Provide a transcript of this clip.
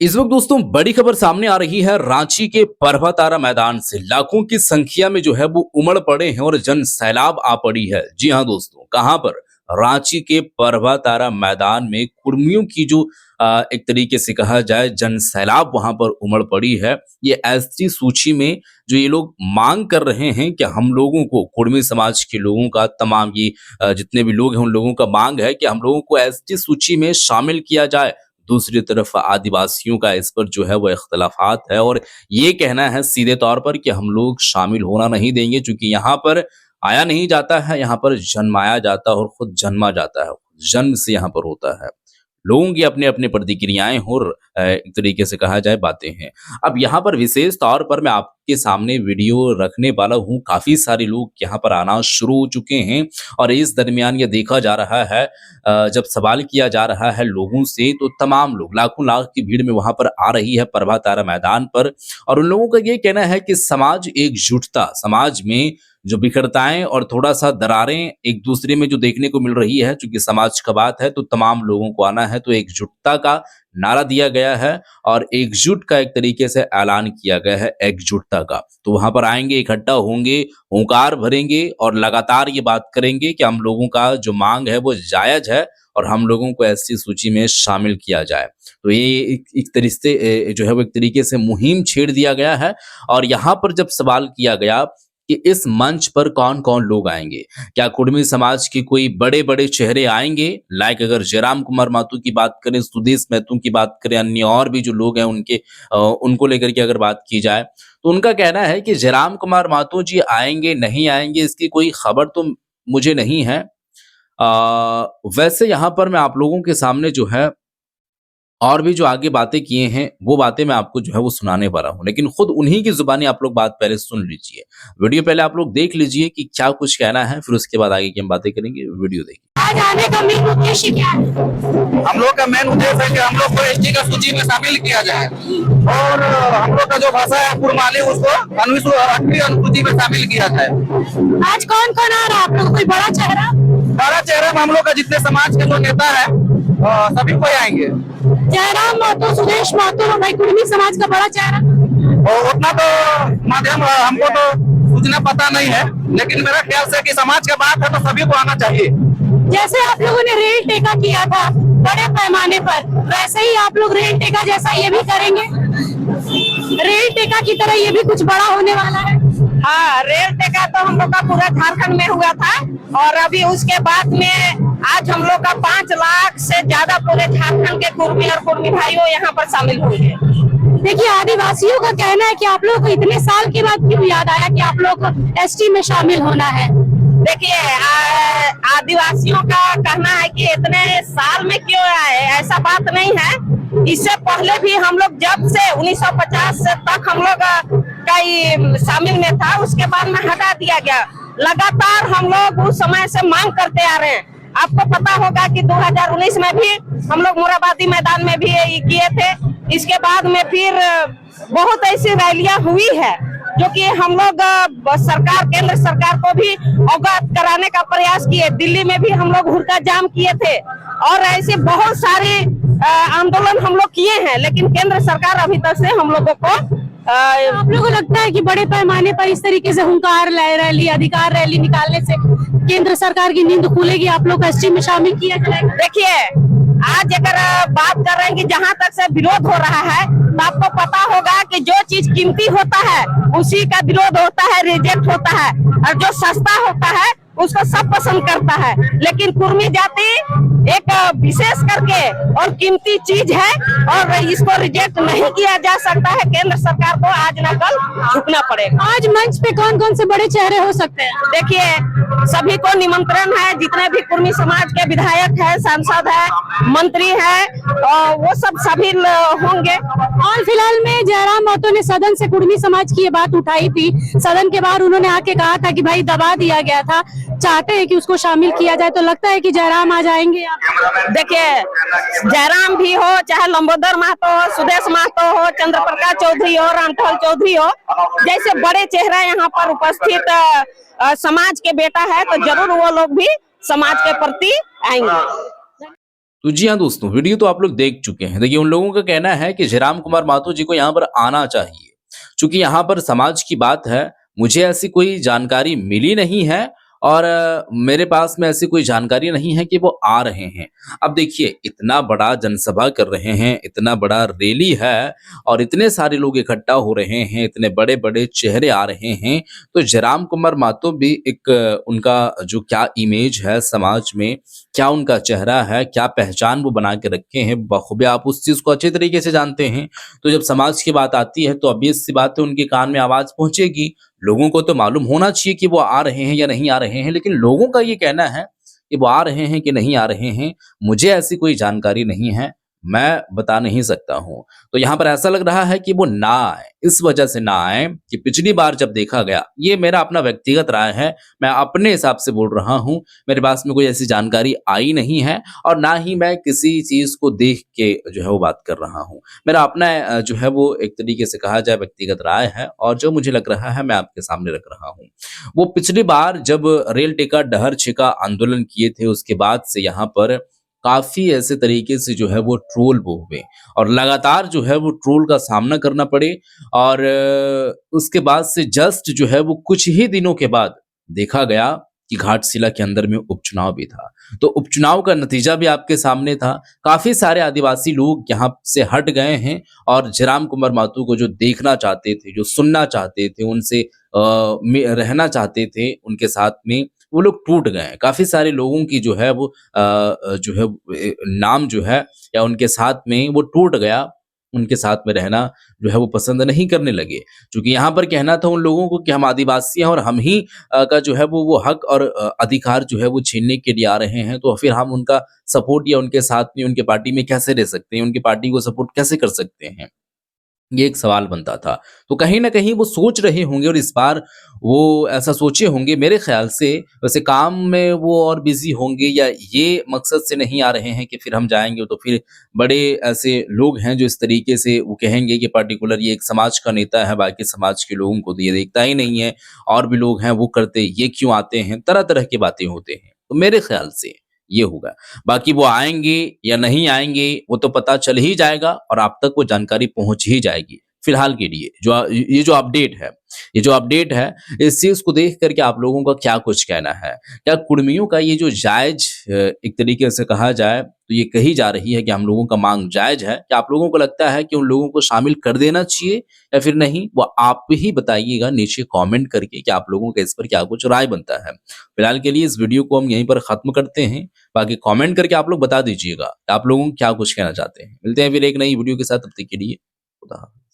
इस वक्त दोस्तों बड़ी खबर सामने आ रही है। रांची के पर्वतारा मैदान से लाखों की संख्या में जो है वो उमड़ पड़े हैं और जन सैलाब आ पड़ी है। जी हाँ दोस्तों, कहां पर? रांची के पर्वतारा मैदान में कुर्मियों की जो एक तरीके से कहा जाए जन सैलाब वहां पर उमड़ पड़ी है। ये एसटी सूची में जो ये लोग मांग कर रहे हैं कि हम लोगों को, कुर्मी समाज के लोगों का, तमाम ये जितने भी लोग हैं उन लोगों का मांग है कि हम लोगों को एसटी सूची में शामिल किया जाए। दूसरी तरफ आदिवासियों का इस पर जो है वो इख्तलाफात है और ये कहना है सीधे तौर पर कि हम लोग शामिल होना नहीं देंगे, क्योंकि यहाँ पर आया नहीं जाता है, यहाँ पर जन्माया जाता है और खुद जन्मा जाता है, जन्म से यहाँ पर होता है। लोगों की अपने अपने प्रतिक्रियाएं और एक तरीके से कहा जाए बातें हैं। अब यहाँ पर विशेष तौर पर मैं आपके सामने वीडियो रखने वाला हूँ। काफी सारे लोग यहाँ पर आना शुरू हो चुके हैं और इस दरमियान ये देखा जा रहा है, जब सवाल किया जा रहा है लोगों से, तो तमाम लोग, लाखों लाख की भीड़ में वहां पर आ रही है पर्वतारा मैदान पर। और उन लोगों का ये कहना है कि समाज एकजुटता, समाज में जो बिखरताएं और थोड़ा सा दरारें एक दूसरे में जो देखने को मिल रही है, चूंकि समाज का बात है तो तमाम लोगों को आना है, तो एकजुटता का नारा दिया गया है और एकजुट का एक तरीके से ऐलान किया गया है, एकजुटता का। तो वहां पर आएंगे, इकट्ठा होंगे, हुंकार भरेंगे और लगातार ये बात करेंगे कि हम लोगों का जो मांग है वो जायज है और हम लोगों को ऐसी सूची में शामिल किया जाए। तो ये एक तरीके जो है वो एक तरीके से मुहिम छेड़ दिया गया है। और यहाँ पर जब सवाल किया गया कि इस मंच पर कौन-कौन लोग आएँगे? क्या कुर्मी समाज के कोई बड़े-बड़े चेहरे आएँगे? लाइक अगर जयराम कुमार महतो की बात करें, सुदेश महतो की बात करें, अन्य और भी जो लोग हैं उनको लेकर के अगर बात की जाए, तो उनका कहना है कि जयराम कुमार महतो जी आएँगे, नहीं आएँगे, इसकी कोई खबर तो मुझे नहीं है। वैसे यहाँ पर मैं आप लोगों के सामने जो है और भी जो आगे बातें किए हैं, वो बातें मैं आपको जो है वो सुनाने वाला हूँ। लेकिन खुद उन्हीं की ज़ुबानी आप लोग बात पहले सुन लीजिए। वीडियो पहले आप लोग देख लीजिए कि क्या कुछ कहना है, फिर उसके बाद आगे की हम बातें करेंगे। वीडियो देखिए। आज आने का मेन उद्देश्य क्या है? हम लोग का मेन उद्देश्य है कि हम लोग को एसटी का सूची में शामिल किया जाए और हम लोग का जो भाषा है कुर्माली, उसको अठवीं अनुसूची में शामिल किया जाए। आज कौन कौन आ रहा है? आप लोग कोई बड़ा चेहरा? बड़ा चेहरा में हम लोग का जितने समाज के जो नेता है सभी कोई आएंगे। जयराम महतो, सुदेश महतो, भाई कुर्मी समाज का बड़ा चेहरा। और उतना तो माध्यम हमको तो सूचना पता नहीं है, लेकिन मेरा ख्याल से कि समाज का बात है तो सभी को आना चाहिए। जैसे आप लोगों ने रेल टेका किया था बड़े पैमाने पर, वैसे ही आप लोग रेल टेका जैसा ये भी करेंगे? रेल टेका की तरह ये भी कुछ बड़ा होने वाला है? हाँ, रेल टेका तो हम लोग का पूरा झारखंड में हुआ था और अभी उसके बाद में आज हम लोग का 5 लाख से ज्यादा पूरे झारखंड के कुर्मी और कुर्मी भाइयों यहाँ पर शामिल होंगे। देखिए, आदिवासियों का कहना है कि आप लोग को इतने साल के बाद क्यों याद आया कि आप लोग को एसटी में शामिल होना है? देखिए, आदिवासियों का कहना है कि इतने साल में क्यों आए, ऐसा बात नहीं है। इससे पहले भी हम लोग जब से 1950 से तक हम लोग का शामिल में था, उसके बाद में हटा दिया गया। लगातार हम लोग उस समय से मांग करते आ रहे हैं। आपको पता होगा कि 2019 में भी हम लोग मोराबादी मैदान में भी किए थे। इसके बाद में फिर बहुत ऐसी रैलियां हुई है जो कि हम लोग सरकार, केंद्र सरकार को भी अवगत कराने का प्रयास किए। दिल्ली में भी हम लोग हुड़का जाम किए थे और ऐसे बहुत सारे आंदोलन हम लोग किए हैं, लेकिन केंद्र सरकार अभी तक से हम लोगों को आप लोगों को लगता है कि बड़े पैमाने पर इस तरीके से हुंकार रैली, अधिकार रैली निकालने से केंद्र सरकार की नींद खुलेगी, आप लोग एसटी में शामिल किया जाएगा? देखिए, आज अगर बात कर रहे हैं कि जहाँ तक से विरोध हो रहा है, तो आपको पता होगा कि जो चीज कीमती होता है उसी का विरोध होता है, रिजेक्ट होता है, और जो सस्ता होता है उसको सब पसंद करता है। लेकिन कुर्मी जाति एक विशेष करके और कीमती चीज है और इसको रिजेक्ट नहीं किया जा सकता है। केंद्र सरकार को आज न कल झुकना पड़ेगा। आज मंच पे कौन कौन से बड़े चेहरे हो सकते हैं? देखिए, सभी को निमंत्रण है, जितने भी कुर्मी समाज के विधायक है, सांसद है, मंत्री है, और वो सब सभी होंगे। और फिलहाल में जयराम महतो ने सदन से कुर्मी समाज की ये बात उठाई थी। सदन के बाहर उन्होंने आके कहा था कि भाई दबा दिया गया था, चाहते हैं कि उसको शामिल किया जाए। तो लगता है कि जयराम आ जाएंगे? देखिए, जयराम भी हो, चाहे लंबोदर महतो हो, सुदेश महतो हो, चंद्र प्रकाश चौधरी हो, रामटोल चौधरी हो, जैसे बड़े चेहरा यहाँ पर उपस्थित समाज के बेटा है, तो जरूर वो लोग भी समाज के प्रति आएंगे। तो जी हाँ दोस्तों, वीडियो तो आप लोग देख चुके हैं। देखिए, उन लोगों का कहना है कि जयराम कुमार महतो जी को यहाँ पर आना चाहिए। चूँकि यहाँ पर समाज की बात है, मुझे ऐसी कोई जानकारी मिली नहीं है और मेरे पास में ऐसी कोई जानकारी नहीं है कि वो आ रहे हैं। अब देखिए, इतना बड़ा जनसभा कर रहे हैं, इतना बड़ा रैली है और इतने सारे लोग इकट्ठा हो रहे हैं, इतने बड़े-बड़े चेहरे आ रहे हैं, तो जयराम कुमार महतो भी एक उनका जो क्या इमेज है समाज में, क्या उनका चेहरा है, क्या पहचान वो बना के रखे हैं, बखूबी आप उस चीज़ को अच्छे तरीके से जानते हैं। तो जब समाज की बात आती है तो ऑब्वियस सी बात है उनके कान में आवाज़ पहुँचेगी। लोगों को तो मालूम होना चाहिए कि वो आ रहे हैं या नहीं आ रहे हैं, लेकिन लोगों का ये कहना है कि वो आ रहे हैं कि नहीं आ रहे हैं, मुझे ऐसी कोई जानकारी नहीं है, मैं बता नहीं सकता हूँ। तो यहाँ पर ऐसा लग रहा है कि वो ना आए, इस वजह से ना आए कि पिछली बार जब देखा गया, ये मेरा अपना व्यक्तिगत राय है, मैं अपने हिसाब से बोल रहा हूँ, मेरे पास में कोई ऐसी जानकारी आई नहीं है और ना ही मैं किसी चीज़ को देख के जो है वो बात कर रहा हूँ। मेरा अपना जो है वो एक तरीके से कहा जाए व्यक्तिगत राय है और जो मुझे लग रहा है मैं आपके सामने रख रहा हूँ। वो पिछली बार जब रेल टिकट डहर छिका आंदोलन किए थे उसके बाद से यहाँ पर काफ़ी ऐसे तरीके से जो है वो ट्रोल वो हुए और लगातार जो है वो ट्रोल का सामना करना पड़े और उसके बाद से जस्ट जो है वो कुछ ही दिनों के बाद देखा गया कि घाटशिला के अंदर में उपचुनाव भी था। तो उपचुनाव का नतीजा भी आपके सामने था। काफ़ी सारे आदिवासी लोग यहाँ से हट गए हैं और जयराम कुमार महतो को जो देखना चाहते थे, जो सुनना चाहते थे, उनसे रहना चाहते थे, उनके साथ में वो लोग टूट गए हैं। काफ़ी सारे लोगों की जो है वो जो है नाम जो है या उनके साथ में वो टूट गया, उनके साथ में रहना जो है वो पसंद नहीं करने लगे। चूँकि यहाँ पर कहना था उन लोगों को कि हम आदिवासी हैं और हम ही का जो है वो हक और अधिकार जो है वो छीनने के लिए आ रहे हैं, तो फिर हम उनका सपोर्ट या उनके साथ में उनके पार्टी में कैसे रह सकते हैं, उनकी पार्टी को सपोर्ट कैसे कर सकते हैं? ये एक सवाल बनता था। तो कहीं न कहीं वो सोच रहे होंगे और इस बार वो ऐसा सोचे होंगे मेरे ख़्याल से, वैसे काम में वो और बिज़ी होंगे या ये मकसद से नहीं आ रहे हैं कि फिर हम जाएँगे तो फिर बड़े ऐसे लोग हैं जो इस तरीके से वो कहेंगे कि पर्टिकुलर ये एक समाज का नेता है, बाकी समाज के लोगों को तो ये देखता ही नहीं है, और भी लोग हैं वो करते, ये क्यों आते हैं? तरह-तरह की बातें होते हैं। तो मेरे ख़्याल से ये होगा। बाकी वो आएँगे या नहीं आएँगे, वो तो पता चल ही जाएगा और आप तक वो जानकारी पहुँच ही जाएगी। फिलहाल के लिए ये जो अपडेट है, इस चीज़ को देख कर के आप लोगों का क्या कुछ कहना है? क्या कुर्मियों का ये जो जायज़ एक तरीके से कहा जाए तो ये कही जा रही है कि हम लोगों का माँग जायज़ है, क्या आप लोगों को लगता है कि उन लोगों को शामिल कर देना चाहिए या फिर नहीं? वो आप ही बताइएगा नीचे कमेंट करके कि आप लोगों का इस पर क्या कुछ राय बनता है। फिलहाल के लिए इस वीडियो को हम यहीं पर ख़त्म करते हैं। बाकी कमेंट करके आप लोग बता दीजिएगा, आप लोगों को क्या कुछ कहना चाहते हैं। मिलते हैं फिर एक नई वीडियो के साथ, तब तक के लिए खुदा हाफ़िज़।